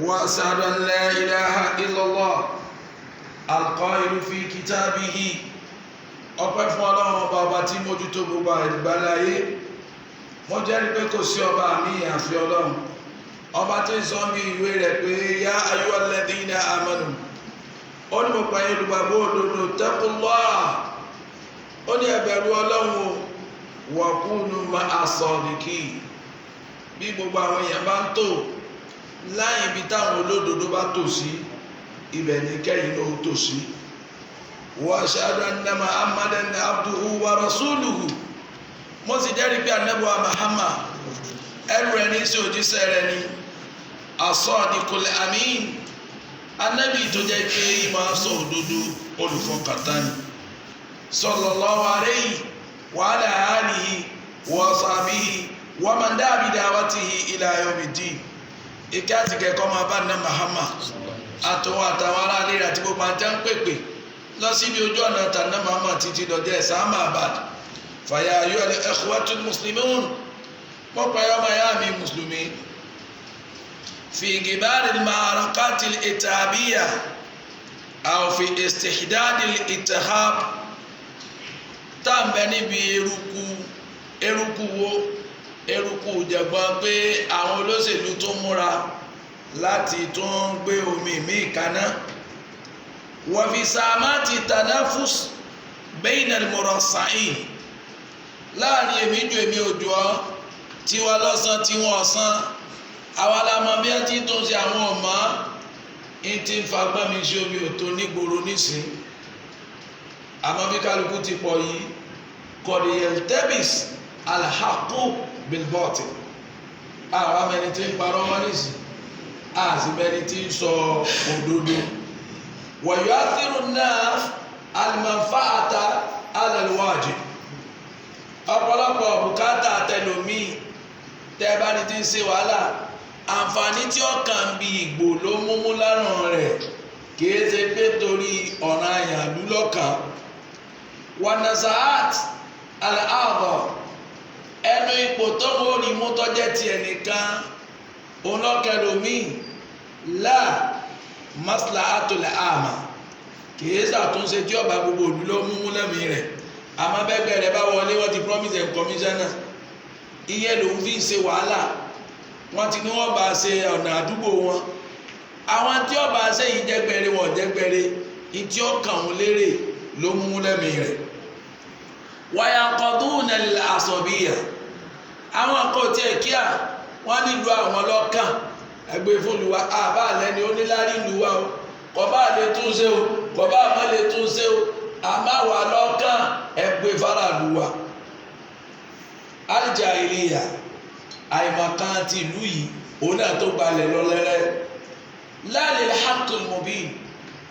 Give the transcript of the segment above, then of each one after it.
وأشهد أن لا إله إلا الله القائل في كتابه ọpẹ́ fún Ọlọ́run ọba tí mójútó gbogbo àgbáláyé. Mo jẹ́rìí pé kò sí ọba mi àfi Ọlọ́run ọba tó ń sọ bí ìwé rẹ̀ pé yá ayyuhal ladhina amanu ó ní mo pa yín olùgbàgbọ́ òdodo taqullah ó ní ẹ bẹ̀rù Ọlọ́run wa kunu ma'as sadiqin. Bí gbogbo àwọn èèyàn bá ń tò láyìn ibi táwọn olódodo bá tò sí ibẹ̀ ní kẹ́yìn ló tò sí. Wa ashhadu anna Muhammadan abduhu wa rasuluhu. Mo sì jẹ́rìí pé Ànábì wa Muhammad ẹrú rẹ̀ ní sí òjíṣẹ́ rẹ̀ ní as-sadiqul amin. Ànábì tó jẹ́ pé ìmọ̀ sọ òdodo olùfọkàntán ni. Sallallahu alayhi wa ala alihi wa sahbihi wa man da'a bi da'watihi ila yawmiddin. Ìkẹ́ àti kẹ́kọ̀ọ́ máa bá Ànábì Muhammad àtọwọ́ àtàwọn aráàlú rẹ̀ àti gbogbo àjẹ́ ń pèpè lọ síbi ojú ọ̀nà tànà Muhammad títí dọ̀jẹ́ ẹ̀sán Ahmad. Fàyà ayọ́ al-ikhwatul muslimun wọ́n pa ọmọ ẹ̀yà mi mùsùlùmí fi gibaril ma'arakatil itabiyya aw fi istihdadil ittihab táǹbẹ̀ níbi eruku jẹ̀gbọ́n pé àwọn olóṣèlú tó múra láti tún gbé omi míì kaná. Wa fi sàmáàtì tanafus bayna al-murassa'in láàrin èmi ju èmi òjò ọ́ tiwa lọ́sàn tí wọ́n ọ̀sán àwa la mọ bí wọ́n ti tún ṣe àwọn ọ̀mọ́ ń ti ń fagbọ́n mi ṣe omi òtó nígboro nísìn àmọ́ bí kálukú ti pọ̀ yìí kọ̀dé yeltebis alhaqu bilbatil àwọn amẹni tí ń parọ́ wọn nísìn àti mẹni tí ń sọ òdodo. Wa yu'athiru an-nas al-manfa'ata 'ala al-wajib. Ọ̀pọ̀lọpọ̀ bùkátà tẹlòmíì tẹ́ bá ní ti ń ṣe wàhálà àǹfààní tí ọkàn bí ìgbò ló múmú lárùn rẹ̀ kìí ṣe pé torí ọ̀ràn àyàlú lọ́kàn. Wa nazaat al-a'dha ẹnu ipò tó ń rí mú tọ́jẹ́ tiẹ̀ nìkan òun lọ́kẹlòmíì la maslahatul ama kìí ṣàtúnṣe tí ọba gbogbo òlú ló múmú lẹ́mìí rẹ̀ àmọ́ bẹ́gbẹ́ rẹ̀ bá wọlé wọ́n ti promise and commissioner iye lòun fi ń ṣe wàhálà wọ́n ti ní wọ́n bá ṣe ọ̀nà àdúgbò wọn àwọn tí ọba ṣe yìí jẹ́gbẹ̀rẹ̀ wọ́n jẹ́gbẹ̀rẹ̀ ìtí ọkàn òun lérè ló mú lẹ́mìí rẹ̀. Wa yanqaduna al-asabiyya àwọn kò tiẹ̀ kíá wọ́n nílùú àwọn lọ́kàn ẹgbẹ́ fúnluwa àbá lẹ́ni onílárí ìlúwa o kọ̀bá lè tún ṣe o kọ̀bá àmọ́ lè tún ṣe o àmáwà lọ́kàn ẹgbẹ́ faraàlúwa. Al-jahiliya àìmọ̀kan ti ìlú yìí òun náà tó gbalẹ̀ lọ́lẹ́rẹ́ la lil haqqil mubin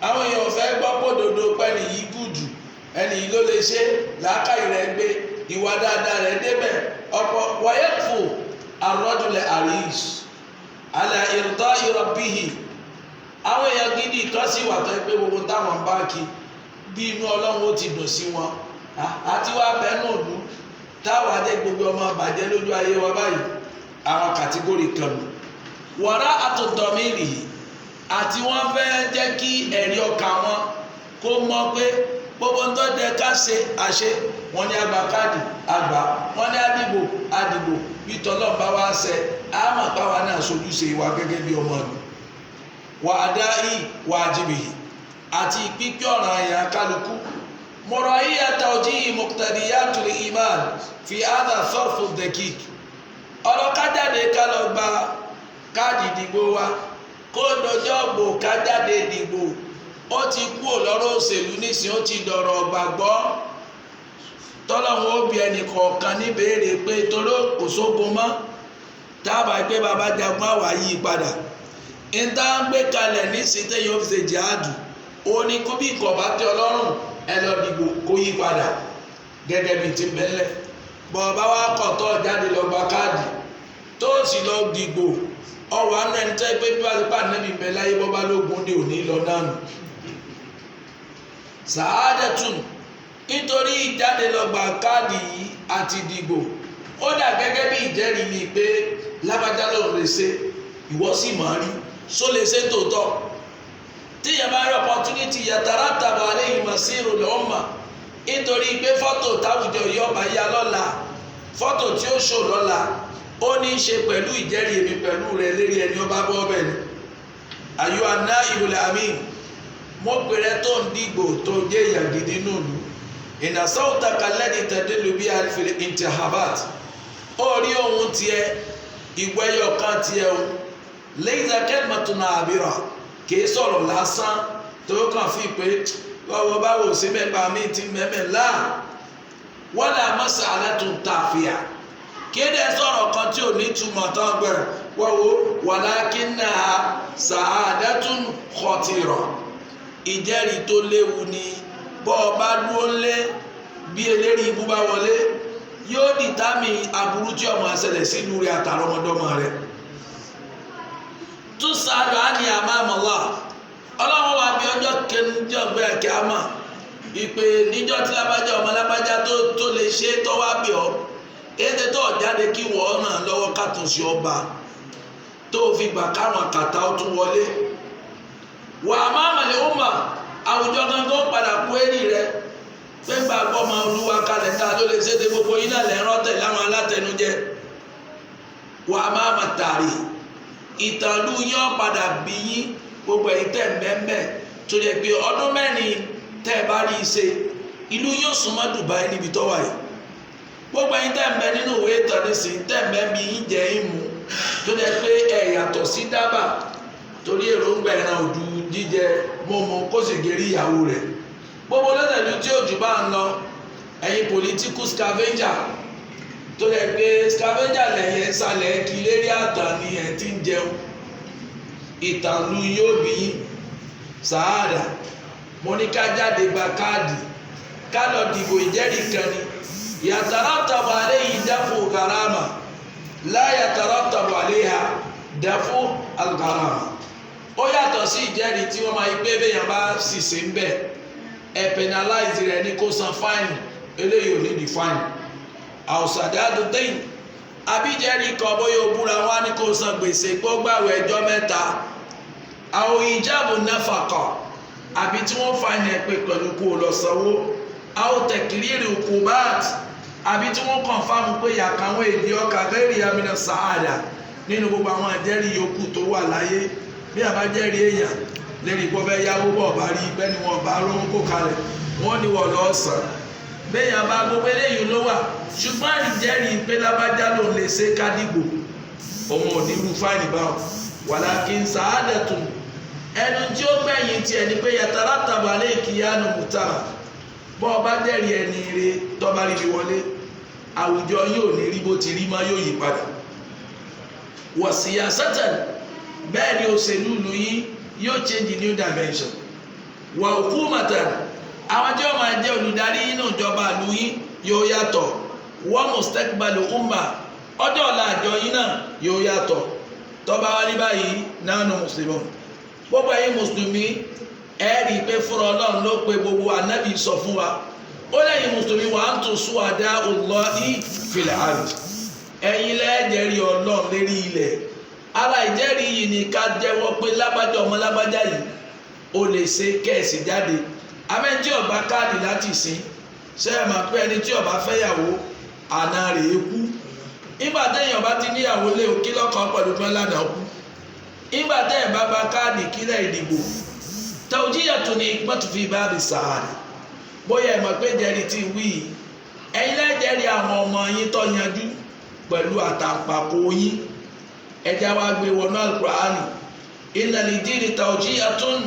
àwọn èèyàn fẹ́ gbọ́ pòdodo pẹ́ni yìí gùdù ẹni yìí ló lè ṣe làákàyè rẹ̀ gbé ìwà dáadáa rẹ̀ débẹ̀ ọ̀pọ̀ wayakfu ar-rajul aris ala irda'i rabbihi àwọn èèyàn gidi kan sì wà tó ẹ pé gbogbo táwọn bá kí bí inú Ọlọ́run ó ti dùn sí wọn àti wá bẹ́ẹ̀nù òdu táwọn adé gbogbo ọmọ bàjẹ́ lójú ayé wa báyìí àwọn kàtígórì kan nù wọ̀rá àtúntọ̀mírì àti wọ́n fẹ́ jẹ́ kí ẹ̀rí ọkàn wọn kó mọ̀ pé gbogbo ń tọ́ dẹ ká ṣe àṣe wọn ní àgbà káàdì àgbà wọn ní àdìbò àdìbò bí tọ́lọ́mbà wá ṣe àmọ́ báwa náà sojúṣe wa gẹ́gẹ́ bí ọmọ ìlú wà á dá yìí wà á jìbì yìí àti pípẹ́ ọ̀ràn àyà kálukú mọ̀rọ̀ ayé àtàwọ̀jì muqtadiyatul iman fi hadha sarfu dakik ọlọ́kájáde ká lọ gba káàdì ìdìbò wa kó dọjọ́ gbò kájáde ìdìbò ó ti kú lọ́rọ̀ òṣèlú nísìnyí ó ti dọ̀rọ̀ gbàgbọ́ tọ́lọ́hún ó bí ẹnì kọ̀ọ̀kan níbèrè pé torí kò sógun mọ́ tábà pé bàbá jagun àwà yí padà ìta ń gbé kalẹ̀ nísìnyí tẹ́ yóò fi ṣe jihadu ó ní kó bí nǹkan bá tẹ́ ọlọ́run ẹ lọ dìbò kó yí padà gẹ́gẹ́ bí ti bẹ́lẹ̀ bọ̀ọ̀bá wa kọ̀ tó jáde lọ gba káàdì tó sì lọ dìbò ọwọ́ àná ẹni tẹ́ pé bí wàá ti pa nẹ́bí bẹ́ẹ̀ láyé bọ́bá lógun dé òní lọ dànù sàádẹ́tùn nítorí ìjáde lọ gba káàdì yìí àti dìbò ó dà gẹ́gẹ́ bí ìjẹ́rìí mi pé lábàjá lòun lè ṣe ìwọ sì máa rí só lè ṣe tòótọ́ tíyẹn bá rí opportunity yatarattabu alayhi masirul umma nítorí pé fọ́tò táwùjọ yìí ọba yá lọ́la fọ́tò tí ó ṣò lọ́la ó ní í ṣe pẹ̀lú ìjẹ́rìí èmi pẹ̀lú rẹ̀ lérí ẹni ọba bọ́ bẹ́ẹ̀ ni àyù àná ìbùlẹ̀ àmì mo pèrè tó ń dìgbò tó jẹ́ èèyàn gidi nùlù ìnàsọ́ọ̀tà kalẹ́ni tẹ̀dẹ́lu bí alifẹ̀lẹ̀ intihabat ó rí ohun tiẹ̀ ìgbẹ́yọ̀ kan tiẹ̀ o lẹ́yìn akẹ́mọ̀tún àbírà kìí sọ̀rọ̀ lásán tó kàn fi pé wọ́n bá wò sí mẹ́gbà mi ti mẹ́mẹ́ láà wọ́n lè mọ́sà alẹ́tún tàfíà kéde sọ̀rọ̀ kan tí ò ní túmọ̀ tán gbẹ̀rẹ̀ wọ́n wo walakinna sa'adatun khatira ìjẹ́rìí tó léwu ni bọ́ ọ bá dúró lé bí eléri ibú bá wọlé yóò dìtámì aburú tí ọmọ àṣẹlẹ̀ sínú rẹ̀ àtàrọmọdọ́mọ rẹ̀ tún sáájú á ní àmàmọ́lá ọlọ́run wa bí ọjọ́ kẹjọ gbé ẹ̀kẹ́ àmà ìpè níjọ́ tí lábájá ọmọ lábájá tó lè ṣe tó wá bí ọ èdè tó jáde kí wọ́n ràn lọ́wọ́ kàtúnṣe ọba tó fi gbà káwọn kàtà ó tún wọlé wà á máa mọ̀lẹ́ ó mà àwùjọ gangan padà kú èrì rẹ pé gbàgbọ́ ọmọ olúwa kalẹ̀ tá a ló lè ṣe é de gbogbo yín náà lẹ́rọ̀ tẹ̀ láwọn alátẹnujẹ wà á máa mà tààrí ìtàlú yán padà bí yín gbogbo ẹ̀yin tẹ̀ mẹ́mẹ́ tó yẹ pé ọdún mẹ́rin tẹ́ ẹ bá rí i ṣe ìlú yóò súnmọ́ Dubai níbi tó wà yìí gbogbo ẹ̀yin tẹ̀ mẹ́ nínú ìwé ìtàn nísìnyí tẹ̀ mẹ́ bí yín jẹ́ ìmú tó yẹ pé ẹ̀ yàtọ̀ sí dábà torí èròǹgbà ẹran òdu jíjẹ mọ́mọ́ kó sì gérí ìyàwó rẹ̀ gbogbo lọ́dẹ̀lú tí òjò bá ń lọ ẹ̀yin political scavenger tó yẹ pé scavenger lẹ́yìn ẹ̀sàlẹ̀ kí lérí àtàn ni ẹ̀ ti ń jẹun ìtàlù yóò bí sàádà mo ní ká jáde gba káàdì ká lọ dìbò ìjẹ́rìí kan ni yatarattabu alayhi dafu garama la yatarattabu alayha dafu algarama ó yàtọ̀ sí ìjẹ́rìí tí wọ́n máa yí pé béèyàn bá ṣìṣe ń bẹ̀ ẹ̀ penalize rẹ̀ ní kó san fáìnì eléyìí ò ní di fáìnì àwòsàdé àdúntẹ́yìn àbíjẹ́rìí kan bóyá o búra wá ní kó san gbèsè kó gbàwé ẹjọ́ mẹ́ta àwọn ìjáàbù náfàkà àbí tí wọ́n fáìnì ẹ̀ pé pẹ̀lú kó o lọ sanwó àwọn tẹ̀kìrìrì hukumat àbí tí wọ́n kàn fáwọn pé yàkàwọn èdè ọkà gẹ́rì amínà sàádà nínú gbogbo àwọn àjẹ́rìí yòókù tó wà láyé bí àbájẹ́rìí èèyàn lérí pọ́ fẹ́ yáwó bọ̀ bá rí bẹ́ni wọn bá rówó kó kalẹ̀ wọ́n ní wọ́n lọ́ọ́ sàn béèyàn bá gbogbo eléyìí ló wà ṣùgbọ́n àìjẹ́rìí pé lábájá ló lè ṣe kádìgbò òun ò ní irú fáìnì báwọn walakin sa'adatun ẹnu tí ó gbẹ̀yìn tiẹ̀ ni pé yatarattabu alayki yanu mutara bọ́ ọ bá dẹ́rìí ẹni ire tọ́ba rí mi wọlé àwùjọ yóò ní rí bó ti rí má yóò yí padà wa siyasatan bẹ́ẹ̀ ni òṣèlú lu yín yóò change new dimension wa hukumatan àwọn tí wọ́n máa jẹ́ olùdarí inú ìjọba ìlú yín yóò yàtọ̀ wa mustaqbalu umma ọjọ́ ọ̀la àjọ yín náà yóò yàtọ̀ tọ́ba wá ní báyìí nánú mùsùlùmí gbogbo ẹ̀yin mùsùlùmí ẹ rí i pé fúnra ọlọ́run ló pe gbogbo ànábì sọ fún wa ó lẹ́yìn mùsùlùmí wa antum shuhada'ullahi fil ard ẹ̀yin lẹ́jẹ̀rí ọlọ́run lérí ilẹ̀ ara ìjẹ́rìí yìí ni ká jẹ́wọ́ pé lágbájá ọmọ lágbájá yìí ó lè ṣe kẹ́ẹ̀sì jáde amẹ́ni tí ó bá káàdì láti sìn ṣe é máa pé ẹni tí ó bá fẹ́yàwó àna rẹ̀ kú nígbà téèyàn bá ti níyàwó lé o kí lọ́kàn pẹ̀lú mẹ́lànà kú nígbà téèyàn bá bá káàdì kílẹ̀ ìdìbò tawjiyatun ni hikmatu fi babi sa'ada bóyá ẹ̀ mọ̀ pé jẹ́rìí ti wí ẹ̀yin lẹ́jẹ̀rí àwọn ọmọ yín tó yanjú pẹ̀lú àtàǹpàkò yín ẹja wa gbé wọnú alukur'ani inna lidini tawjiyatun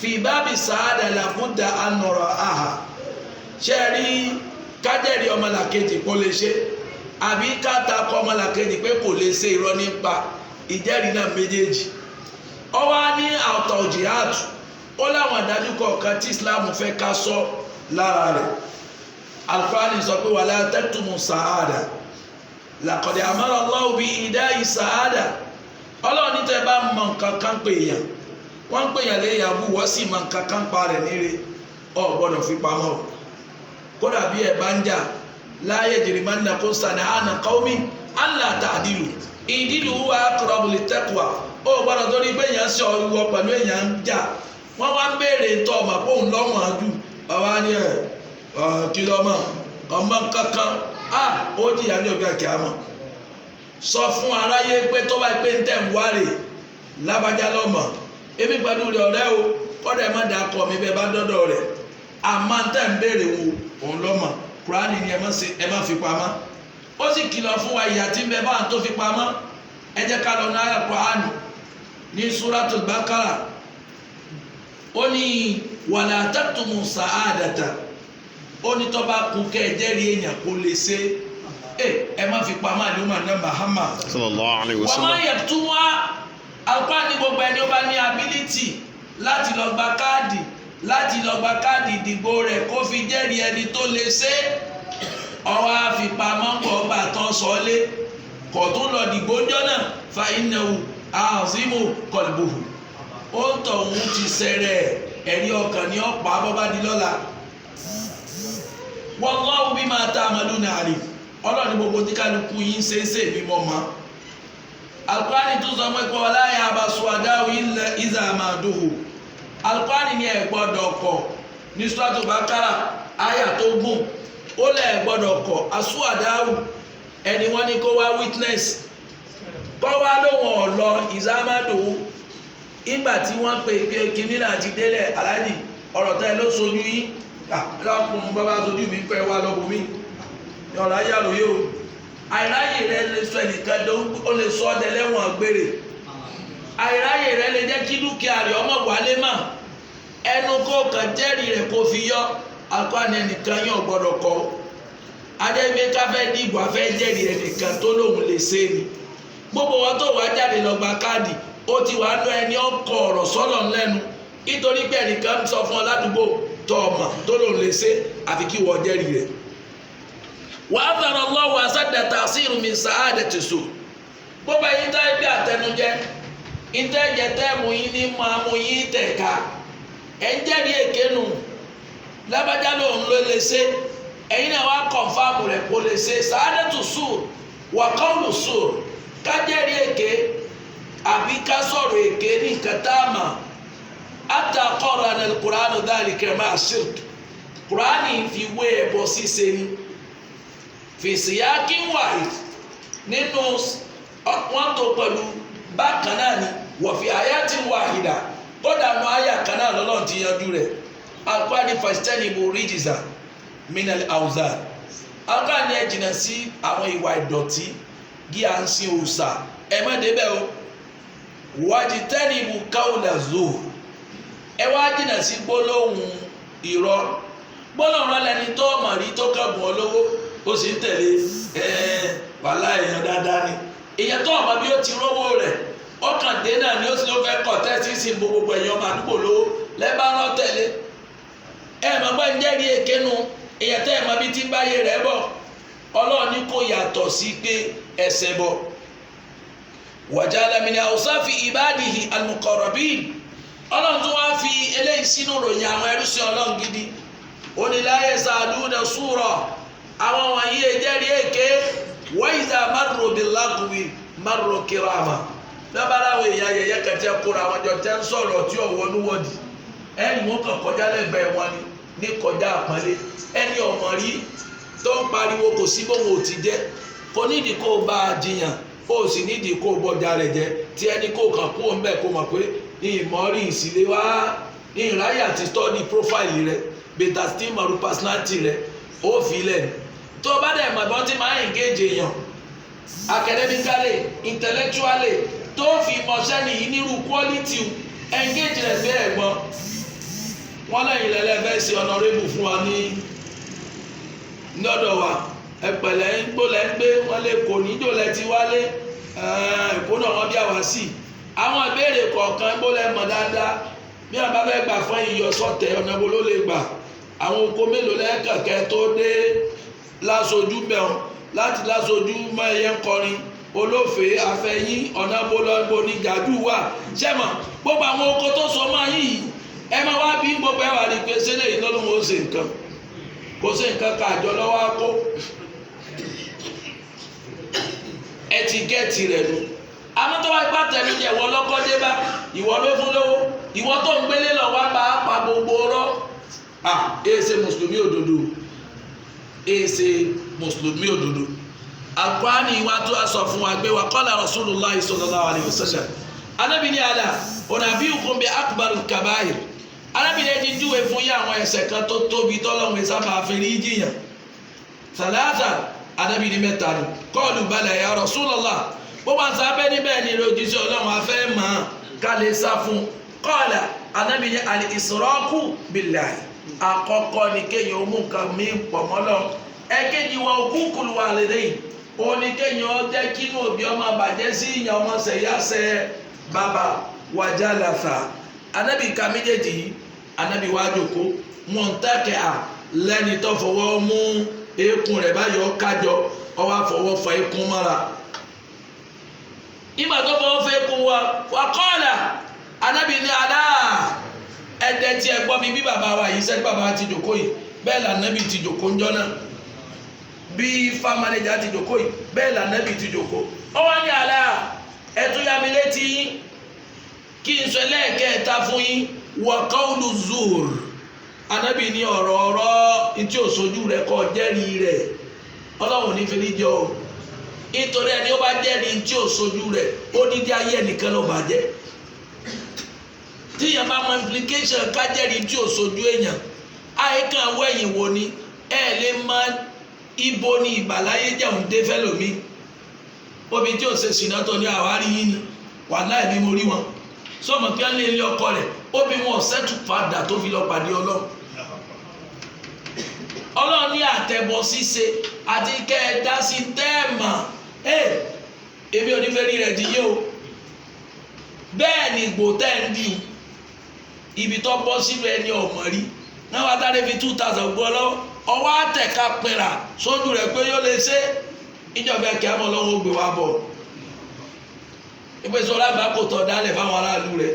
fi babi sa'ada labudda an nura'aha ṣe rí kájẹ́rìí ọmọlàkejì kó lè ṣe àbí káta kọ ọmọlàkejì pé kò lè ṣe irọ́ nípa ìjẹ́rìí náà méjèèjì ọwọ́ á ní àtọ̀jìhàtù ó láwọn àdájú kọ̀ọ̀kan tí Islam fẹ́ ká sọ lára rẹ̀ Al-Qur'ani sọ pé wala taktumu sa'ada laqad amara Allahu bi ida'i sa'ada ọlọ́run ní tẹ́ bá mọ nǹkan kan pé èèyàn wọ́n ń pè yàn lé ìyàwó wọ́n sì mọ nǹkan kan pa rẹ̀ níre ọ̀ gbọ́dọ̀ fi pamọ́ kódà bí ẹ̀ bá ń jà la yajrimannakum shana'anu qawmin alla ta'dilu ìdílù wa aqrabu lit-taqwa ó gbọ́dọ̀ torí pé èèyàn ṣe ọwọ́ pẹ̀lú èèyàn ń jà wọ́n wá ń béèrè tọ́ ọmọ pé òun lọ́wọ́n àjù bàbá ni kí lọ́mọ ọmọ kankan ó jìyà ní ọgbà kíámà sọ fún aráyé pé tó bá pé ń tẹ̀ ń wárè lábájá lọ́mọ èmi pẹ̀lú rẹ̀ ọ̀rẹ́ o kọ́dà ẹ̀ má dà kọ́ mi bẹ́ẹ̀ bá dọ́dọ̀ rẹ̀ àmọ́ ń tẹ̀ ń béèrè wo òun lọ́mọ Kùránì ni ẹ má fi pamọ́ ó sì kìlọ̀ fún wa ìyà tí ń bẹ báwọn tó fi pamọ́ ẹ jẹ́ ká lọ náírà Kùránì ní Suratul Baqara ó ní wàlá taktumu sa'adata ó ní tó bá kú kẹ́ ẹ jẹ́rìí èèyàn kó lè ṣe ẹ má fi pamọ́ àdéhùn náà Muhammad sallallahu alaihi wasallam wọ́n máa yẹ tún wá Al-Qur'ani gbogbo ẹni ó bá ní ability láti lọ gba káàdì ìdìbò rẹ̀ kó fi jẹ́rìí ẹni tó lè ṣe ọwọ́ àfipamọ́ ọgbà tán sọ́lé kò tún lọ dìgbò ńjọ́ náà fa innahu azimu qalbuhu ó ń tọ̀ òun ti sẹ̀rẹ̀ ẹ̀rí ọkàn ní ọ̀pá bọ́bá di lọ́la wallahu bima ta'maluna alim ọlọ́ọ̀ni gbogbo tí kálukú yín ṣe é ṣe mímọ́ mọ́ Al-Qur'ani tó sọ pé kọ́ láyé abasu adáwò ilẹ̀ ìzàmàdùhù Al-Qur'ani ní ẹ̀ gbọ́dọ̀ kọ̀ ní Suratul Baqara àyà tó gùn ó lẹ̀ gbọ́dọ̀ kọ̀ asú àdáwò ẹni wọ́n ní kó wá witness kọ́ wá lóhùn ọ̀lọ́ ìzàmàdùhù ìgbà tí wọ́n pe kìnìún náà ti délẹ̀ aláàjì ọ̀rọ̀ tẹ́ ló sojú yín lọ́kùnrin bàbá sojú mi pẹ́ wá lọ́kùnrin mi yọ̀ọ̀lá yàrá yóò àìráyè rẹ lè sọ ẹnìkan ó lè sọ ọdẹ lẹ́wọ̀n gbére àìráyè rẹ lè jẹ́ kí dúkìá rẹ̀ ọmọ wálé mà ẹnu kó kàn jẹ́rìí rẹ̀ kó fi yọ Al-Qur'ani ẹnìkan yóò gbọ́dọ̀ kọ́ adébí káfẹ́ dìbò afẹ́ jẹ́rìí ẹnìkan tó lóun lè ṣe ni gbogbo wọn tó wá jáde lọ gba káàdì ó ti wá lọ ẹni ọkọ̀ ọ̀rọ̀ sọ́lọ̀ lẹ́nu nítorí pé ẹnìkan sọ fún ọ ládùúgbò tó ọmọ tó lóun lè ṣe àfi kí wọ́n jẹ́rìí rẹ̀. وأظهر الله أسد تأثير من سعادة السوء gbogbo ẹ̀yin tá ẹgbẹ́ àtẹnujẹ ìtẹ́jẹ tẹ́mu yín ní máa mú yín tẹ̀ka ẹ̀ ń jẹ́rìí èké nù lábájá lòun ló lè ṣe ẹ̀yin náà wá kọ̀ǹfàmù rẹ̀ kó lè ṣe sa'adatu su' wa qawlu su' ká jẹ́rìí èké àbí ká sọ̀rọ̀ èké ní nǹkan tá a mọ̀ hatta qarana al-Qur'anu dhalika ma'a shirk Kùránì fi wé ẹbọ ṣíṣe ni fìsíyákí wáyé nínú wọn tó pẹ̀lú bákan náà ni wọ̀fì àyàtì wáhìdà kódà nù àyà kan náà lọ́lọ́run ti yanjú rẹ̀ Al-Qur'ani fajtanibu rijza minal awzan Al-Qur'ani ẹ jìnnà sí àwọn ìwà ìdọ̀tí gí à ń sin òòṣà ẹ má débẹ̀ o wajtanibu qawla zur ẹ wá jìnnà sí gbólóhùn irọ́ gbólóhùn rẹ lẹni tó mọ̀ rí tó kẹ́bùn olówó ó sì ń tẹ̀lé wàhálà èèyàn dáadáa ni èèyàn tó ọmọ bí ó ti rówó rẹ̀ ọkàn dé náà ni ó sì ló fẹ́ kọ̀ tẹ́sí sí gbogbo ẹ̀yàn ọmọ àdúgbò lówó lẹ́bàá rán tẹ̀lé mọ̀ pé ń jẹ́rìí èké nu èèyàn tẹ́ mọ̀ bí tí ń báyé rẹ̀ bọ̀ Ọlọ́run ní kò yàtọ̀ sí pé ẹsẹ̀ bọ̀ wajala min awsafi ibadihi al-muqarrabin Ọlọ́run tó wá fi eléyìí sínú ròyìn àwọn ẹrúsìn Ọlọ́run gidi oníláyé sàdúnà súrọ̀ àwọn wọ̀nyí ẹjẹ́rìí èké wa idha marru bil-lagwi marru kirama lábáráwò èèyàn yẹyẹ kẹtẹ kóra àwọn jọ tẹ́ ń sọ̀rọ̀ tí ò wọnúwọ́dì ẹni wọn kàn kọjá lẹ́gbẹ̀ẹ́ wọn ni ní kọjá àpọ́nlé ẹni ọmọ rí tó ń pariwo kò sí bóun ò ti jẹ́ kò nídìí kó o bá a jiyàn ó sì nídìí kó o bọ́jà rẹ̀ jẹ́ tí ẹni kó o kàn kú òun bẹ́ẹ̀ kó mọ̀ pé ní ìmọ̀rí ìsìlẹ̀ wá ní ìráyè àti study profile rẹ̀ beta still mọ̀rú personality rẹ̀ ó fi lẹ̀ tó o bá dẹ̀ mọ̀ bí wọ́n ti máa ń engage èèyàn academically intellectually tó fi mọ̀ṣẹ́ nìyí nírú quality engage rẹ̀ sí ẹ̀gbọ́n wọn lẹ́yìn lẹ́lẹ́fẹ́ sí honorable fún wa ní lọ́dọ̀ wa ẹ̀pẹ̀lẹ́ ń gbólẹ̀ ń gbé wọn lè kò níjò lẹ́ ti wálé èkó náà wọ́n bí àwa sí àwọn ìbéèrè kọ̀ọ̀kan gbólẹ̀ mọ̀ dáadáa bí wọn bá fẹ́ gbà fún iyọ̀ sọ̀tẹ̀ ọ̀nà wo ló lè gbà àwọn oko mélòó lẹ́kànkẹ́ tó dé lásojú mẹ́wọ̀n láti lásojú mọ́ ẹyẹ ń kọrin olófèé afẹ́yín ọ̀nà bolọ́gbò ní gàdú wà sẹ́mọ̀ gbogbo àwọn oko tó sọ máa yìí ẹ máa wá bí gbogbo ẹ wà ní pé sílẹ̀ yìí lọ́lọ́wọ́ ó ṣe nǹkan kò sí nǹkan ká àjọ lọ́wọ́ á kó ẹtíkẹ́ẹ̀tì rẹ̀ nù. àmọ́ tó wá ipá tẹ̀lé jẹ́ ìwọ lọ́kọ́ dé bá ìwọ ló fún lówó ìwọ tó ń gbélé lọ wá bá pa gbogbo rọ́ èsè mùsùlùmí òdodo èsè mùsùlùmí òdodo. àkọ́ni wa tó a sọ fún wa gbé wa qala Rasulullahi sallallahu alaihi wasallam Ànábì ní àlà unabbi'ukum bi akbaril kaba'ir. Ànábì ní ti júwe fún yín àwọn ẹ̀ṣẹ̀ kan tó tóbi tọ́lọ́run sábà fẹ́rí jiyàn. Salasa Ànábì ní mẹ́ta ni qalu bala ya Rasulullah gbogbo àti abẹ́ níbẹ̀ ni ìròjíṣẹ́ Ọlọ́run afẹ́ mọ̀ ká lè sá fún. Qala Ànábì ní al-israku billahi àkọ́kọ́ ni kéèyàn mú nǹkan mí pọ̀ mọ́lọ́. ẹ̀kejì wa uququl walidayn òní kéèyàn jẹ́ kí inú òbí ọmọ bàjẹ́ sí ìyá ọmọ sẹ̀yàsẹ̀ bàbá wàjálàfà. Ànábì ka méjèèjì yìí Ànábì wá jókòó mọ̀ntàkẹ́ lẹ́ni tó fọwọ́ mú eékún rẹ̀ báyọ̀ kájọ ọwọ́ àfọwọ́ fa eékún mọ́ra. ìgbà tó fọwọ́ fa eékún wa qala Ànábì ní àlá ẹ̀dẹ̀ tí ẹ gbọ́ mi bí bàbá wa yìí sẹ́ni bàbá ti jókòó yìí bẹ́ẹ̀ l'Ànábì ti jókòó ńjọ́ náà bí fámánẹ́jà ti jókòó yìí bẹ́ẹ̀ l'Ànábì ti jókòó. ó wá ní àlá ẹ̀tún yá mi létí kí n sọ ẹlẹ́ẹ̀kẹta fún yín wa qawlu zur. Ànábì ní ọ̀rọ̀ tí ò sojú rẹ̀ kọ́ jẹ́rìí rẹ̀ Ọlọ́run ní fi ní jọ o nítorí ẹni ó bá jẹ́rìí tí ò sojú rẹ̀ ó dídí ayé ẹnìkan ló bàjẹ́. tíyàn bá mọ implication ká jẹ́rìí tí ò sojú èèyàn àìkàn wẹ̀yìn wo ni lè mọ ibo ni ìbàláyé jẹun dé fẹ́lòmí. omi tí ò ṣe ṣìnà tó ní àwárí yín ni wàláhì bí mo rí wọn sọmọ kí wọn lè lé ọkọ rẹ̀ ó bí wọn ṣẹ́tù padà tó fi lọ pàdé Ọlọ́run ní àtẹ̀bọ̀ ṣíṣe àti kẹ́ẹ̀dá sí tẹ́ẹ̀mà èmi ò ní fẹ́ rí rẹ̀ díyé o. bẹ́ẹ̀ ni gbòtẹ́ǹdì ibi tó bọ́ sínú ẹni ọ̀mọ̀ rí náà wá tá fi 2000 gbọ́ lọ́wọ́ ọwọ́ àtẹ̀ká pinra sójú rẹ̀ pé yóò lè ṣe ìjọba kí á mọ̀ lọ́wọ́ ó gbé wa bọ̀. ìpèsè ọlábà kò tọ̀ dálẹ̀ fáwọn aráàlú rẹ̀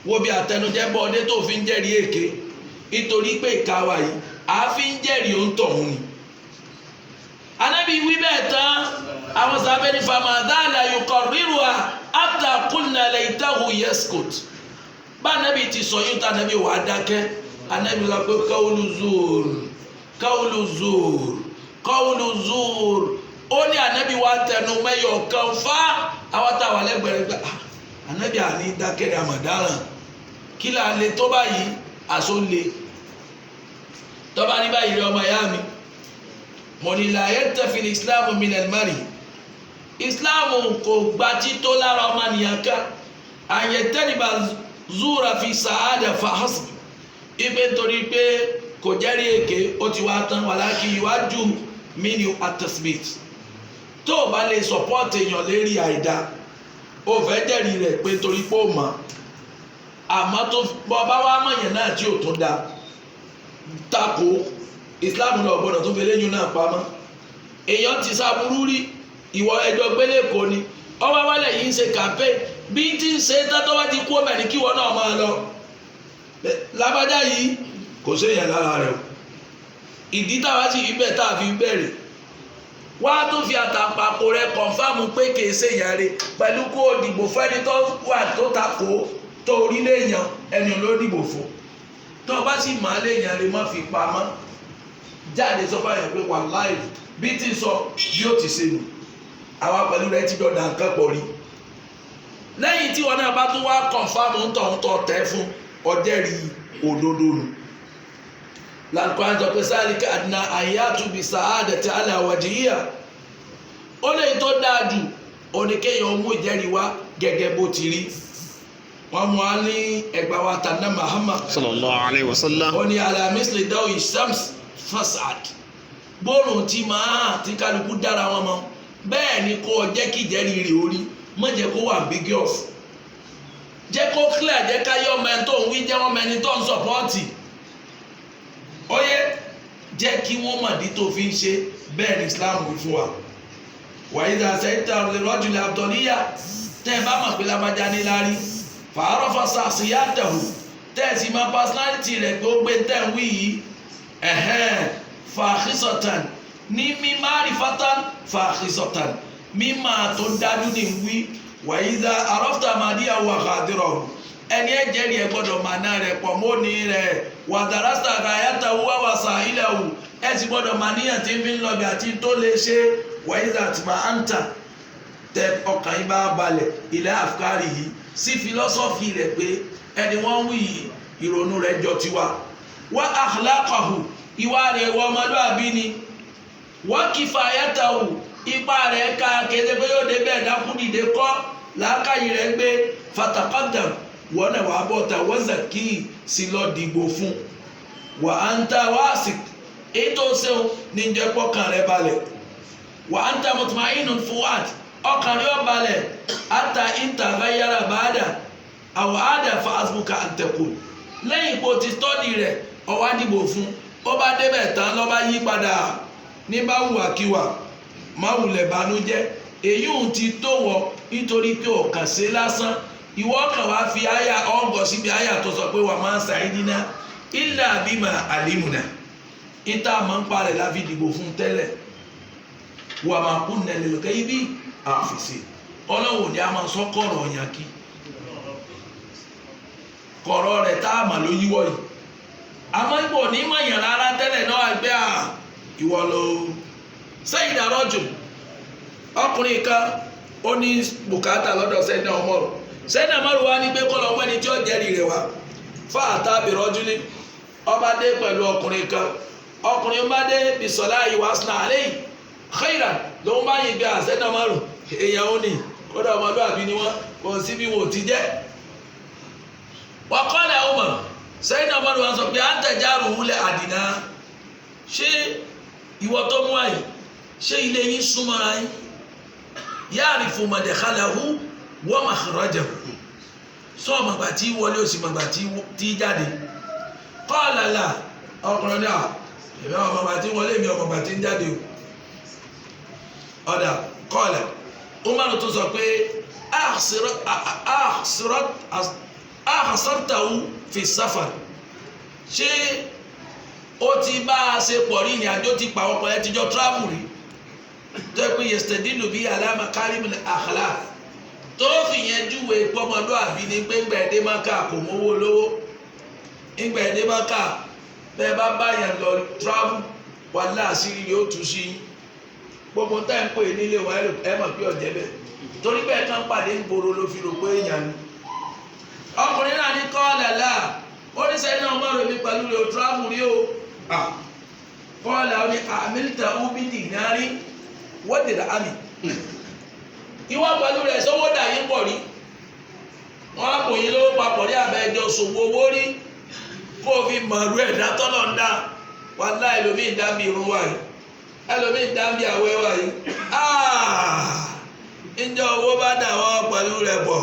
wo bí àtẹnujẹ́ bọ́ ọdẹ tó fi ń jẹ́rìí èké nítorí pé ìka wa yìí àáfi ń jẹ́rìí ó ń tọ̀hún ni. Ànábì wí bẹ́ẹ̀ tán àwọn sábẹ́ ní famadala yuqarriruha hatta qulna laytahu yaskut. bá Ànábì ti sọ yóò tá Ànábì wà á dákẹ́. Ànábì lọ pé qawlu zur qawlu zur qawlu zur. ó ní Ànábì wa tẹnu mẹ́yọ̀ kan fá àwọn táwa lẹ́gbẹ̀rẹ́ gbà Ànábì àní dákẹ́rẹ́ àmọ̀dáràn kí là lè tó báyìí àṣọ lè tọ́ba ní báyìí rẹ ọmọ ìyá mi mo ní la yattafi islam min al-mari. islam kò gba tító lára ọmọnìyàn ká àyẹ̀tẹ́nìbà zúra fi sàádà fa hasb. ipe torí pé kò jẹ́rìí èké ó ti wá tán wàlákì iwájú mi ni at-tasbit. tó o bá lè sọpọ́ọ̀tì èèyàn lérí àìdá o fẹ́ jẹ́rìí rẹ̀ pé torí pé ó mọ̀ àmọ́ tó bọ́ bá wá mọ̀yàn náà tí ò tún da tako Islam lọ gbọ́dọ̀ tó fẹ́ léyìn náà pamọ́. èèyàn ti sábúrú rí ìwọ ẹjọ́ gbélé kò ní ọwọ́ wálẹ̀ yìí ń ṣe kàmpé bí tí ń ṣe tátọ́ wá ti kú ọmọ ẹni kí wọn náà máa lọ lábájá yìí kò séèyàn lára rẹ̀ o. ìdí táwa sì fi bẹ́ẹ̀ tá a fi bẹ̀rẹ̀ wá tó fi àtàpàpọ̀ rẹ̀ kọ̀ǹfàmù pé kìí séèyàn rẹ̀ pẹ̀lú kó o dìbò fẹ́ni tó wà tó takò tó orí léèyàn ẹni ló dìbò fún. tó o bá sì máa léèyàn rẹ̀ má fi pamọ́ jáde sọ fáyọ̀ pé wàláhì bí tí sọ bí ó ti ṣe nù àwa pẹ̀lú rẹ̀ ti dọ̀dà nǹkan pọ̀ rí. lẹ́yìn tí wọn náà bá tún wá kọ̀ǹfàmù ń tọ̀ tẹ́ fún ọjẹ́rì òdodo nù. lálùkọ́ àjọ pé sáàlìkà àdínà àyàtúbi sàádẹ̀tì aláwàdìyà ó lè tó dáa jù oníkéèyàn mú ìjẹ́rìí wá gẹ́gẹ́ bó ti rí. wọ́n mú a ní ẹgbà wa tànà Muhammad sallallahu alayhi wa sallam ó ní alamisli dawi shams fasad bóòrùn tí máa tí kálukú dára wọn mọ bẹ́ẹ̀ ni kó jẹ́ kí ìjẹ́rìí rẹ̀ orí má jẹ́ kó wà ambiguous jẹ́ kó clear jẹ́ ká yọ ọmọ ẹni tó ń wí jẹ́ ọmọ ẹni tó ń sọpọ́ọ̀tì óyé jẹ́ kí wọ́n mọ̀ ní tó fi ń ṣe bẹ́ẹ̀ ni Islam wí fún wa. wàyí dà sẹ́yìntà rọ́jùlẹ̀ àtọ̀níyà tẹ́ ẹ bá mọ̀ pé lábájá ní lárí fàárọ̀ fàṣà àṣìyàtẹ̀hù tẹ́ ẹ sì máa personality rẹ̀ pé ó gbé tẹ́ ń wí yìí fàáhísọ̀tàn ní mímárì fátán fàáhísọ̀tàn mímọ̀ tó dájú ní wí wàyíza arọ́fta màdíyà wà kàdírọ̀ ẹni ẹ̀jẹ̀ rí ẹ gbọ́dọ̀ màná rẹ̀ pọ̀ mọ́ni rẹ̀ wàdàrásà kàyàtà wúwà wàsà ilẹ̀ wù ẹ sì gbọ́dọ̀ màníyàn tí ń fi ń lọ́bì àti tó lè ṣe wàyíza àtìmá àǹtà tẹ ọkàn yín bá balẹ̀ ilẹ̀ àfikárì yìí sí fílọ́sọ́fì rẹ̀ pé ẹni wọ́n wí ìrònú rẹ̀ jọ tiwa wá akhlaqahu ìwà rẹ̀ wọ ọmọlúwàbí ni wọ́n kifayatahu ipa rẹ̀ ká kéde pé yóò débẹ̀ dákúndìde kọ́ làákàyè rẹ̀ gbé fatakadam wọ́n náà wà bọ́ta wọ́n zàkí sí lọ dìgbò fún wà á ń ta wáàsì ètò ṣeun ní jẹ́ pọ́kàn rẹ̀ balẹ̀ wà á ń ta mutmainun fuad ọkàn rẹ̀ balẹ̀ ata intaghayyara ba'da aw ada fa asbuka an taqul lẹ́yìn ipò ti tọ́dì rẹ̀ ọwá dìgbò fún ó bá débẹ̀ tán lọ́ bá yí padà ní bá hùwàkiwà má wulẹ̀ banújẹ́ èyí ò ti tó wọ nítorí pé ọ̀kàn ṣe lásán ìwọ kan wá fi àyà ọ̀gọ̀ síbi àyà tó sọ pé wà máa ń sa'idina illa bima alimuna ìta máa ń parẹ̀ láfi dìbò fún tẹ́lẹ̀ wà máa kún nẹ̀lẹ̀ lókè ibi àfìsí ọlọ́wọ́ ni a máa sọ kọ̀rọ̀ ọ̀yàn kí kọ̀rọ̀ rẹ̀ tá a mà ló yíwọ́ yìí àmọ́ ìbò ní mọ̀yàn rárá tẹ́lẹ̀ náà àgbẹ̀ ìwọ ló sẹ́yìn àrọ́jù ọkùnrin kan ó ní bùkátà lọ́dọ̀ sẹ́yìn ọmọrù sẹ́yìn ọmọrù wa ní pé kọ́lọ̀ ọmọ ẹni tí ó jẹ́rìí rẹ̀ wá fáàtà bìrọ́jú ní ọba dé pẹ̀lú ọkùnrin kan ọkùnrin bá dé bisọ̀lá ìwà sinà àlẹ́yìn xeyra ló ń bá yìí gbé sẹ́yìn ọmọrù èèyàn ó ní kódà ọmọlúwàbí ni wọn kò sí bí wọn ò ti jẹ́ wàkọ́lẹ̀ ọmọ sẹ́yìn ọmọrù wa sọ pé à ń tẹ̀já rùhúlẹ̀ àdìná ṣé ìwọ tó mú àyè ṣé ilé yín súnmọ́ra yín ya'rifu madkhalahu wa makhrajahu sọ ọmọgbà tí wọlé òsì mọ̀gbà tí jáde qala la ọkùnrin náà èmi ọmọgbà tí wọlé mi ọmọgbà tí ń jáde o ọ̀dà qala Umaru tó sọ pé ahsartahu fi safar ṣé ó ti bá a ṣe pọ̀ rí ìrìn àjò ti pàwọ́ pọ̀ ẹ ti jọ travel rí tó yẹ pé yastadillu bí alama karimul akhlaq tó fi yẹn júwe pọ́mọlúwàbí ní pé ńgbà ẹ̀dẹ́ Mákà kò mówó lówó ńgbà ẹ̀dẹ́ Mákà bẹ́ẹ̀ bá báyàn lọ travel wà láàṣírí yóò tú sí gbogbo táì ń pè nílé wa ẹ mọ̀ pé ọ̀jẹ́ bẹ́ẹ̀ torí bẹ́ẹ̀ kan pàdé ń gbòòrò ló fi rò pé èèyàn ni ọkùnrin náà ní kọ́ làlá oníṣẹ́ náà mọ̀ rẹ̀ mi pẹ̀lú rẹ̀ ò travel rí o kọ́ọ̀lá ní àmìlítà ubidi nárí wọ́dìdà àmì ìwọ́ pẹ̀lú rẹ̀ sọ́wọ́ dà yín pọ̀ rí wọ́n á kò yín lówó papọ̀ rí àbẹ́jọ ṣòwò owó rí kó o fi mọ̀rú ẹ̀dá tọ́lọ̀ ń dá wà láì ẹlòmíì ń dá bí irun wà yìí ẹlòmíì ń dá bí àwẹ̀ wà yìí ǹjẹ́ owó bá dà wọ́n pẹ̀lú rẹ̀ bọ̀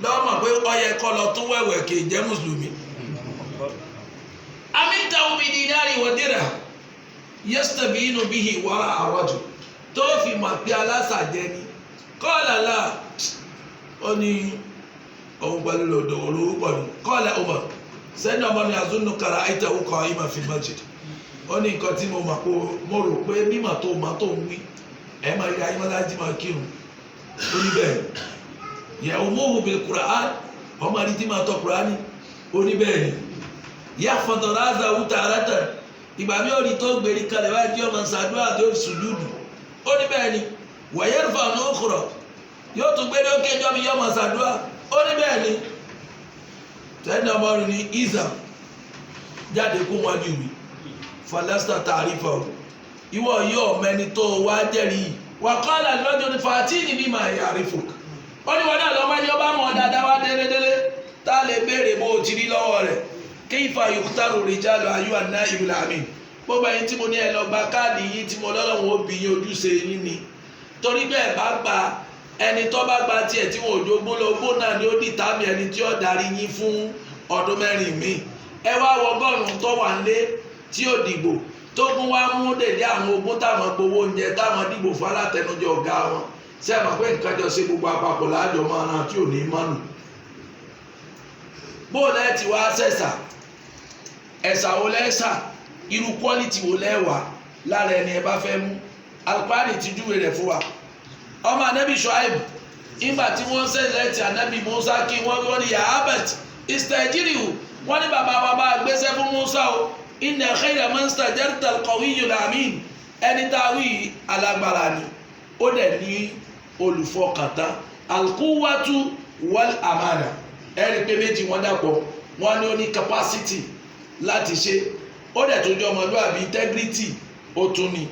lọ́mọ̀ pé ọyẹ kọ́ lọ tún wẹ̀wẹ̀ kì í jẹ́ mùsùlùmí amíta ubidi nárí wọ́dìrà yastabinu bihi wara arrajul tó fi mọ̀ pé alásàjẹ́ ni kọ́ọ̀lá là ó ní ohun pẹ̀lú lọ́dọ̀ olórúkọ ni kọ́ọ̀lá ọmọ sẹ́ni ọmọ ni azúnú kara àìtẹ̀wò kọ́ ìmọ̀ fi masjid ó ní nǹkan tí mo mọ̀ pé mo rò pé mímọ̀ tó mọ̀ tó ń wí ẹ̀ máa rí ayémọ́lájí máa kírun ó ní bẹ́ẹ̀ yẹ umuhu bil Qur'an ọmọ àdìtí máa tọ́ Qur'ani ó ní bẹ́ẹ̀ ni yà fọ̀tọ̀rọ̀ àzà wúta àrẹ́tẹ̀ ìgbà mi ò rí tó gbèrí kalẹ̀ wá jí ọmọ sàdúrà tó sùjúdù ó ní bẹ́ẹ̀ ni wọ̀nyẹ́rùfà ní òkúrọ̀ yóò tún gbé ní ókè jọ́ mi yọ ọmọ sàdúrà ó ní bẹ́ẹ̀ ni tẹ́lẹ̀ ọmọ rẹ̀ ní ìzà jáde kún wájú mi falasta tàrífà o ìwọ yóò mẹni tó wá jẹ́rìí wà kọ́lá lọ́jọ́ ní fàtínì bí màá yàrí fò ó ní wọn náà lọ́mọ ẹni ọba mọ̀ dáadáa wá délédélé tá a lè béèrè bó o ti rí lọ́wọ́ rẹ̀ kéfà yòkútàrò rìjálù ayú àná ìwìlà mi gbogbo ẹyin tí mo ní ẹ lọ gba káàdì yìí tí mo lọ́lọ́run ó bí yín ojúṣe yín ni torí bẹ́ẹ̀ bá gba ẹni tó bá gba tiẹ̀ tí wọn ò jogún lógún náà ni ó dì tàbí ẹni tí ó darí yín fún ọdún mẹ́rin mi ẹ wá wọ ọgọ́rùn-ún tó wà nílé tí ó dìbò tó kún wá mú dèdé àwọn ogún táwọn gbowó oúnjẹ táwọn dìbò fún alátẹnujẹ ọ̀gá wọn ṣé ẹ mọ̀ pé nǹkan jọ ṣe gbogbo àpapọ̀ láàjọ máa ran tí ò ní mánu bóòlù ẹ ti wá ṣẹ̀ṣà ẹ̀sà wo lẹ́sà irú quality wo lẹ́wà lára ẹni ẹ bá fẹ́ mú Al-Qur'ani ti júwe rẹ̀ fún wa ọmọ anabi Shuaib ìgbà tí wọ́n ṣẹlẹ̀ ti anabi Musa kí wọ́n ní yahabet istajirihu wọ́n ní bàbá wa bá gbéṣẹ́ fún Musa o inna khayra man stajarta al-qawiyyul amin ẹni tá a wí alágbára ni ó dẹ̀ ní olùfọkàntán al-quwwatu wal amana ẹni pé méjì wọ́n dàpọ̀ wọ́n ní ó ní capacity láti ṣe ó dẹ̀ tó jẹ́ ọmọlúwàbí integrity ó tún ní.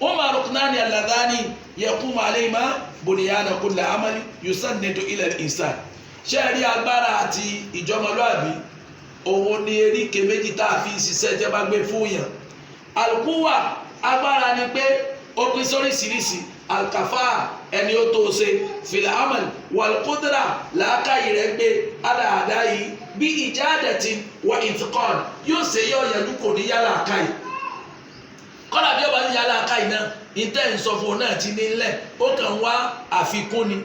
Umar ruknani alladhani yaqumu alayhima bunyana kulli amali yusannidu ila al-insan ṣe rí agbára àti ìjọmọlúwàbí òun ni eríkè méjì tá a fi ṣiṣẹ́ jẹ́ bá gbé fún yàn. Al-quwwa agbára ni pé ó pín sóríṣiríṣi alkafa ẹni ó tó ṣe fil amal wal-qudra làákàyè rẹ̀ gbé àdáadá yìí bí ijadatin wa itqan yóò ṣe yóò yẹnu kò ní yálà àkàyè kọ́lá bí ó bá ní yálà àkàyè náà ìtẹ́ ìsọfún náà ti ní lẹ̀ ó kàn wá àfikún ni.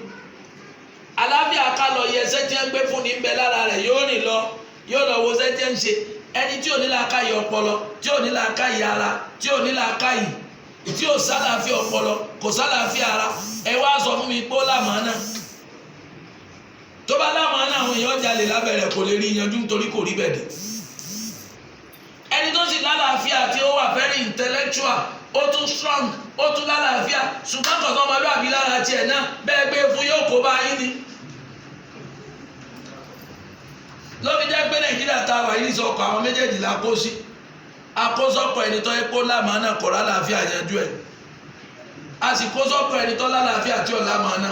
Àlàáfíà ká lọ yẹ ẹsẹ̀ tí wọ́n gbé fún ní ń bẹ lára rẹ̀ yóò rìn lọ yóò lọ wo ẹsẹ̀ tí wọ́n ń ṣe ẹni tí ò ní làákàyè ọpọlọ tí ò ní làákàyè ara tí ò ní làákàyè tí ò sálàáfíà ọpọlọ kò sálàáfíà ara ẹ wá sọ fún mi pé ó lámàánà tó bá lámàánà àwọn èèyàn jalè lábẹ́rẹ̀ kò lè rí yanjú nítorí kò rí bẹ̀dẹ̀ ẹni tó sì lálàáfíà tí ó wà very intellectual ó tún strong ó tún lálàáfíà ṣùgbọ́n kọ̀ọ̀kan ọmọlúwàbí lára tiẹ̀ náà bẹ́ẹ̀ gbé fún yóò kó bá yín ni. lóbi jẹ́ pé Nàìjíríà ta wà yìí sọ̀kọ̀ àwọn méjèèjì la kó sí akósọ́kọ̀ ẹni tó yẹ kó lámàánà kọ̀ lálàáfíà yanjú ẹ̀ a sì kósọ́kọ̀ ẹni tó lálàáfíà tí ò lámàánà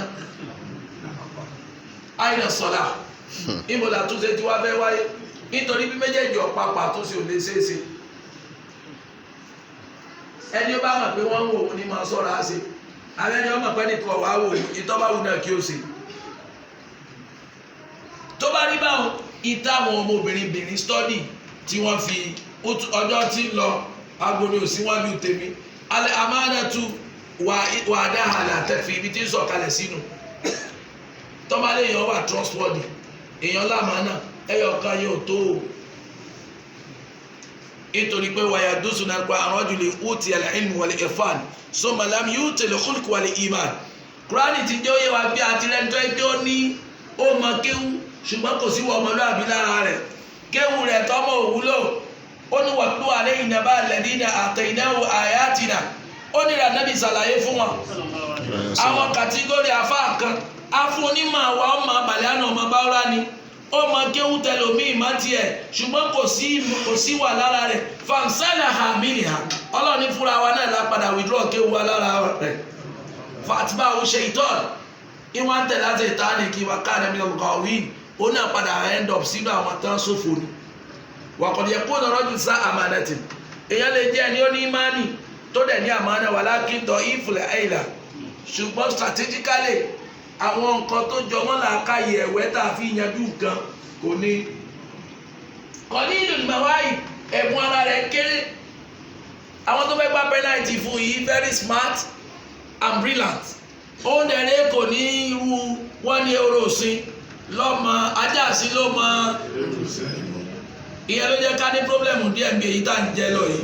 àìnà sọ̀lá ìmọ̀lá túnṣe tí wàá fẹ́ wáyé nítorí bí méjèèjì ọ̀pápá àtúnṣe ò lè ṣeéṣe ẹni ó bá mọ̀ pé wọ́n ń wò ó ní máa sọ̀rọ̀ á ṣe àwọn ẹni ọmọ pẹ́ nìkan wàá wò ó ìtọ́báwù náà kí ó ṣe tó bá rí báwọn ìtàwọn ọmọbìnrin stọ́dì tí wọ́n fi ọjọ́ tí ń lọ agbóni òsínwájú tèmi alẹ́ amánàtú wà á dá àlà àtẹ̀fì ibi tí ń sọ̀kalẹ̀ sínú tọ́málẹ̀ èèyàn wà trustworthy èèyàn lámàánà ẹyọ kan yóò tó o nítorí pé wàyà dùsùn náà pa àwọn ọdún lè wúti al-ilm wal-irfan summa lam yu'ti al-khulq wal-iman kúránì ti jẹ́ òye wa bí àtìlẹ́ńtọ́ ẹgbẹ́ ó ní ó mọ kéwú ṣùgbọ́n kò sí wọ ọmọlúwàbí lára rẹ̀ kéwú rẹ̀ tọ́mọ òwúlò ó ní watlu alayhim naba alladhina ataynahu ayatina ó ní ìrànàbì ṣàlàyé fún wọn àwọn kàtígórì afá kan afúnímọ̀ àwọn ọmọ abalẹ̀ àná ọmọ báwọ́rá ni ó mọ kéwú tẹlómìn má tiẹ̀ ṣùgbọ́n kò sí wà lára rẹ̀ fansala hamiliha ọlọ́ọ̀ni fúnra wa náà lápadà withdraw kéwú wa lára rẹ̀ fatima shaitan ìwọ̀n tẹ̀lé àti ìtaní kí wà káàdé mi lọ́kọ̀ wíìn ó náà padà end up sínú àwọn tán sófò ni wàkọ̀dí ẹ̀kọ́ náà rọ́jò sá àmànàtì èèyàn lè jẹ́ ẹni ó ní ìmánì tó dẹ̀ ní àmànà wà lákìntọ́ ìfúlẹ̀ ẹ̀yìnlá ṣùgbọ́n strategically àwọn nǹkan tó jọ wọ́n làákàyè ẹ̀wẹ́ tá a fi yanjú nǹkan kò ní. kọ́ní ìlú ìmọ̀wáyì ẹ̀bùn ara rẹ̀ kéré àwọn tó fẹ́ gbá penalty fún yìí very smart and brilliant ó dẹ̀rẹ́ kò ní irú wọ́n ní oròsìn lọ́mọ ajáàsí ló mọ ìyẹn ló jẹ́ ká ní pírọ́blẹ̀mù díẹ̀ bí èyí tá à ń jẹ lọ yìí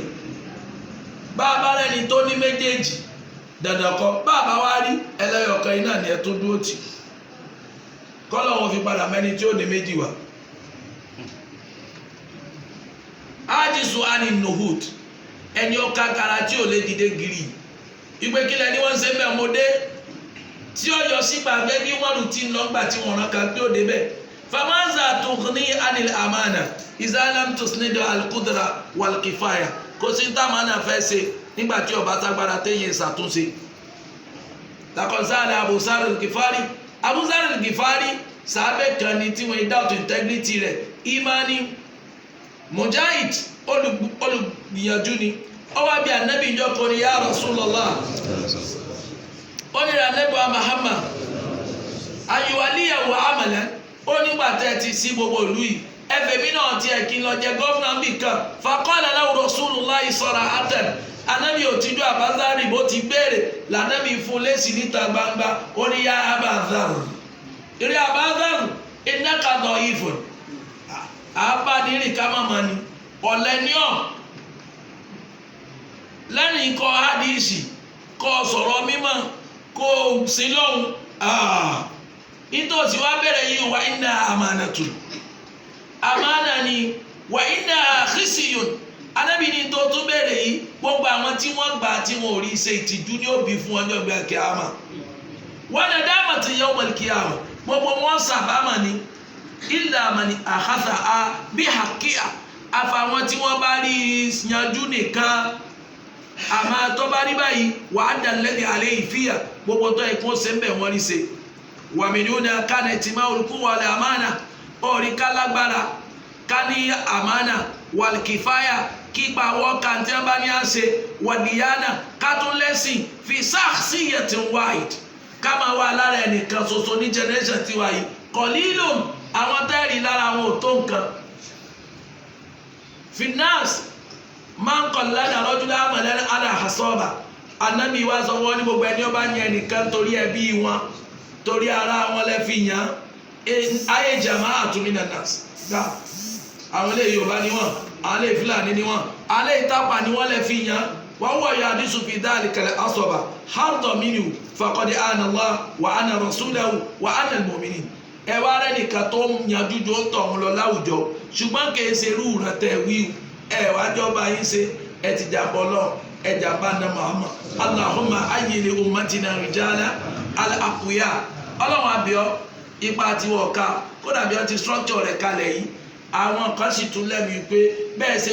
bá a bá rẹ́ni tó ní méjèèjì dandan kọ bàbá wa rí ẹlẹ́yọ̀kan iná ni ẹ tó dúró tì kọ́lọ̀ wọn fi padà mẹ́ni tí ó ní méjì wá. ájísù ani nohud ẹni ọ̀ka gara tí ò lè dìde gírì ìgbé kílẹ̀ ni wọ́n ń ṣe mẹ́mọ́dé tí ó yọ sí gbàgbé bí wọ́n rù tí ń lọ gbà tí wọ́n rán kan pé ó débẹ̀. famaza tughni anil amana izalam tusnidu alqudra walkifaya kò sí táwọn fẹ́ ṣe nígbà tí ọba tágbára téyìn ṣàtúnṣe. lakọsáàlì Abu Zar al-Ghifari sàábẹ̀ kan ní tí wọ́n doubt integrity rẹ̀ imani mujahid olùgbìyànjú ni ó wá bí anabi ìjọ kan ní ya Rasulullah ó ní anabi wa Muhammad ayuwaliya wa amalan ó nígbà tẹ́ ti sí gbogbo ìlú yìí ẹfẹ̀ mi náà tiẹ̀ kí n lọ jẹ gọ́fúnà bì kan faqala lahu Rasulullah sara'atan anabi ò ti dún Abazari bó ti béèrè lànàbì fún lẹ́sìn níta gbangba ó ní ya Abazar eré Abazar innaka da'ifun àbádìrí ká má ma ni ọ̀lẹ́niọ̀ lẹ́yìn kọ́ hadisi kọ́ sọ̀rọ̀ mímọ́ kó sí lọ́hùn nítòsí wá bẹ̀rẹ̀ yìí wà inna amanatu amánà ni wà inna khisiyun anábì ní tó tún bẹ̀rẹ̀ yìí gbogbo àwọn tí wọ́n gbà tí wọ́n ò rí ṣe ìtìjú ní òbí fún ọjọ́ ìgbà kíámà wa nadamati yawmal kíámà gbogbo wọn sàbámà ni illa man akhadha bí haqqiha àfàwọn tí wọ́n bá rí yanjú nìkan àmọ́ tó bá rí báyìí wà á dà lẹ́ni alẹ́ ìfìyà gbogbo tó ẹ̀kún ṣe ń bẹ̀ wọ́n rí ṣe wà mí ní ó ní kánẹ̀ tí máa olùkú wà lẹ́ àmánà orí ká lágbára ká ní àmánà wà kìfáyà kípa wọ́n ká tí wọ́n bá ní à ṣe wà níyànà ká tún lẹ́sìn fi shakhsiyatin wahid ká máa wà lára ẹnìkan ṣoṣo ní generation tiwa yìí qalilun àwọn tẹ́rì lára àwọn ò tó nǹkan finance máa ń kọ̀ lánàá lọ́dún láàmọ̀lẹ́ aláhàsọ́ọ̀bà anábì wá sọ wọ́n ní gbogbo ẹni ọba yẹn nìkan torí ẹbí wọn torí ara wọn lẹ́ fi yàn ayé jàmá àtúmínà nas gbà àwọn ilé Yorùbá ni wọn àwọn ilé Fúlàní ni wọn àwọn ilé Ìtàpá ni wọn lẹ́ fi yàn wọ́n wọ̀ yọ àdísù fi dáàlì kẹlẹ̀ asọ̀bà hàrtọ̀ mínú faqad ana Allah wa ana rasulahu wa ana al-mu'minin ẹ wá rẹ nìkan tó ń yanjú jọ ń tọ̀ wọn lọ láwùjọ ṣùgbọ́n kì í ṣe irú ìrántẹ̀ wíwù ẹ wá jọba yín ṣe ẹ ti jàbọ lọ ẹ jàbá ní Muhammad Allahumma ayyili ummatina rijala al-aqwiya Ọlọ́run àbíọ́ ipa àti wọ̀ọ́ká kódà bí wọ́n ti structure rẹ̀ kalẹ̀ yìí àwọn kan sì tún lẹ́mìí pé bẹ́ẹ̀ ṣe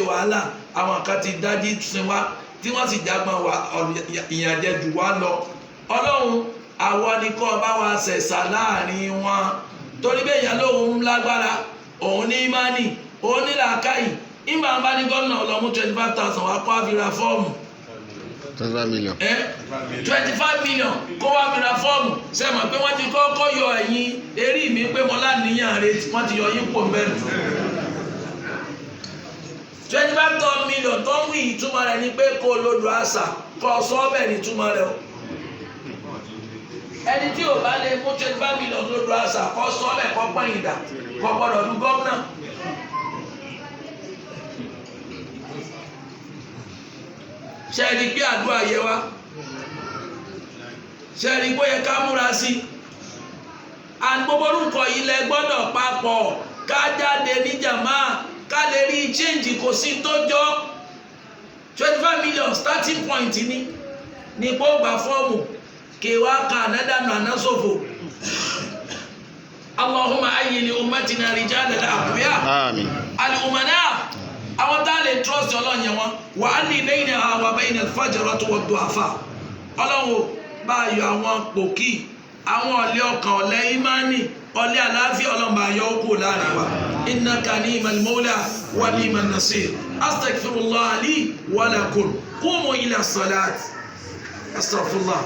wàhálà àwọn kan ti dájú sin wá tí wọ́n sì jágbọ́n wa ìyànjẹ jù wá lọ Ọlọ́run àwọn ni kọ́ bá wa ṣẹ̀ṣà láàrin wọn torí bẹ́ẹ̀ yẹn lóhun lágbára òun ní ìmánì òun ní làákàyè ìgbà bá ní gómìnà ọlọ́mú 25,000 wá kó àfihàn fọ́ọ̀mù 25 million 25 million kó wá fihàn fọ́ọ̀mù sẹ́mọ̀ pé wọ́n ti kọ́kọ́ yọ ẹ̀yìn eré mi pé mo láníyàn rẹ̀ wọ́n ti yọ yín pò mẹ́rin 25 million tó ń wí ìtumọ̀ rẹ̀ ni pé kó lódò àṣà kó sọ́ọ̀bẹ̀ ní ìtumọ̀ rẹ̀ o ẹni tí ò bá lè mú 25 million lódò àṣà kó sọ́ọ̀bẹ̀ kó pẹ̀yìn dà kó gbọ́dọ̀ lu gómìnà. ṣẹ́ẹ̀rí pé àdúrà yẹ wá ṣẹ́ẹ̀rí pé yẹ ká múra sí àgbóborúkọ ilẹ̀ gbọ́dọ̀ papọ̀ ká jáde ní jàmá ká lè rí change kò sí tó jọ 25 million starting point ní kó gbà fọ́ọ̀mù kéwà ká ànádànù ànásòfò Allahumma ayyili ummatina rijala al-aqwiya àmín al-umana àwọn tá a lè trust Ọlọ́run yẹn wọn wà á ní lẹ́yìn àwọn bayna al-fajrati wad-du'afa Ọlọ́run bá yọ àwọn pòkì àwọn ọ̀lẹ́ ọkàn ọ̀lẹ́ ìmánì ọ̀lẹ́ àlàáfíà Ọlọ́run bá yọ kó láàrin wa innaka ni'mal mawla wa ni'man nasir astaghfirullah li wa lakum qumu ila salat astaghfirullah.